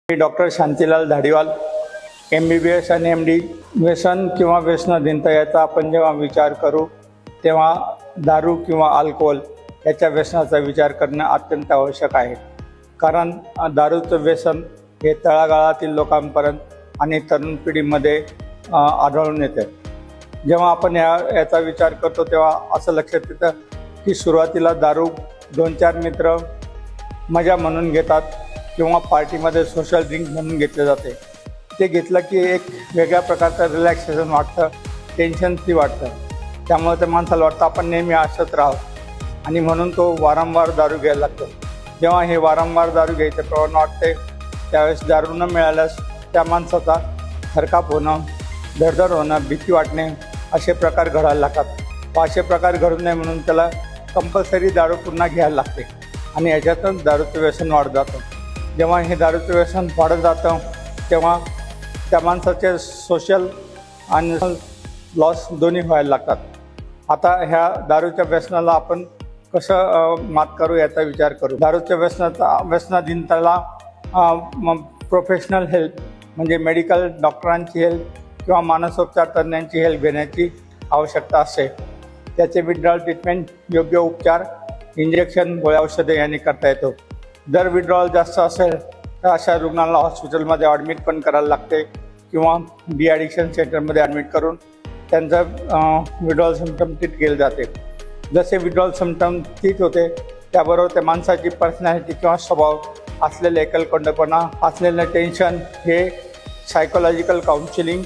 मी doctor Shantilal धाडीवाल MBBS आणि MD व्यसन किंवा व्यसनाधीनता याचा आपण जेव्हा विचार करू तेव्हा दारू किंवा अल्कोहोल याच्या व्यसनाचा विचार करणं अत्यंत आवश्यक आहे. कारण दारूचं व्यसन हे तळागाळातील लोकांपर्यंत आणि तरुण पिढीमध्ये आढळून येते. जेव्हा आपण याचा विचार करतो तेव्हा असं लक्षात येतं की सुरुवातीला दारू 2-4 मित्र मजा म्हणून घेतात किंवा पार्टीमध्ये सोशल ड्रिंक म्हणून घेतले जाते. ते घेतलं की एक वेगळ्या प्रकारचं रिलॅक्सेशन वाटतं, टेन्शन फ्री वाटतं. त्यामुळे त्या माणसाला वाटतं आपण नेहमी असत राहावं आणि म्हणून तो वारंवार दारू घ्यायला लागतो. जेव्हा हे वारंवार दारू घ्यायचं प्रवण वाटते त्यावेळेस दारू न मिळाल्यास त्या माणसाचा थरकाप होणं, धडधड होणं, भीती वाटणे असे प्रकार घडायला लागतात. असे प्रकार घडू नये म्हणून त्याला कंपल्सरी दारू पुन्हा घ्यायला लागते आणि याच्यातून दारूचं व्यसन वाढत जातं. जेव्हा हे दारूचं व्यसन वाढत जातं तेव्हा त्या माणसाचे सोशल आणि लॉस दोन्ही व्हायला लागतात. आता ह्या दारूच्या व्यसनाला आपण कसं मात करू याचा विचार करू. दारूच्या व्यसनाधीनतेला प्रोफेशनल हेल्प म्हणजे मेडिकल डॉक्टरांची हेल्प किंवा मानसोपचार तज्ज्ञांची हेल्प घेण्याची आवश्यकता असते. त्याचे विड्रॉल ट्रीटमेंट, योग्य उपचार, इंजेक्शन, गोळ्या, औषधे यांनी करता येतो. जर विड्रॉल जास्त असेल तर अशा रुग्णांना हॉस्पिटलमध्ये ॲडमिट पण करायला लागते किंवा डिॲडिक्शन सेंटरमध्ये ॲडमिट करून त्यांचं विड्रॉल सिम्पटम ट्रीट केले जाते. जसे विड्रॉल सिम्पटम ट्रीट होते त्याबरोबर त्या माणसाची पर्सनॅलिटी किंवा स्वभाव, असलेले एकलकोंडेपणा, असलेलं टेन्शन हे सायकोलॉजिकल काउन्सिलिंग,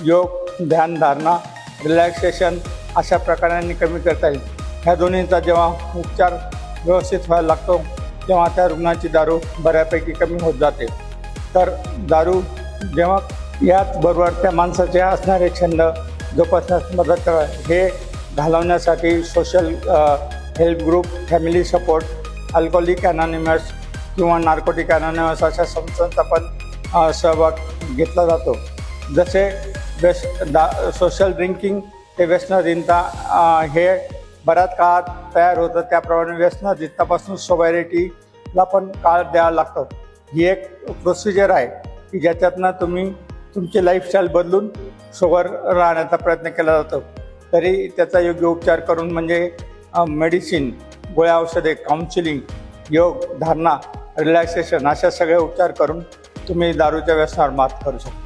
योग, ध्यानधारणा, रिलॅक्सेशन अशा प्रकारांनी कमी करता येईल. ह्या दोन्हींचा जेव्हा उपचार व्यवस्थित व्हायला लागतो तेव्हा त्या रुग्णाची दारू बऱ्यापैकी कमी होत जाते. तर दारू जेव्हा याचबरोबर त्या माणसाचे असणारे छंद जोपासण्यास मदत हे घालवण्यासाठी social help group, family support, alcoholic anonymous किंवा नार्कोटिक अनॉनिमस अशा संस्थांचा पण सहभाग घेतला जातो. जसे सोशल ड्रिंकिंग ते व्यसनाधीनता हे बऱ्याच काळात तयार होतं, त्याप्रमाणे व्यसनाधीनतापासून सोबॅरिटीला पण काळ द्यावा लागतो. ही एक प्रोसिजर आहे की ज्याच्यातनं तुम्ही तुमची लाईफस्टाईल बदलून सोबर राहण्याचा प्रयत्न केला जातो. तरी त्याचा योग्य उपचार करून म्हणजे मेडिसिन, गोळ्या, औषधे, काउन्सिलिंग, योग, धारणा, रिलॅक्सेशन अशा सगळे उपचार करून तुम्ही दारूच्या व्यसनावर मात करू शकता.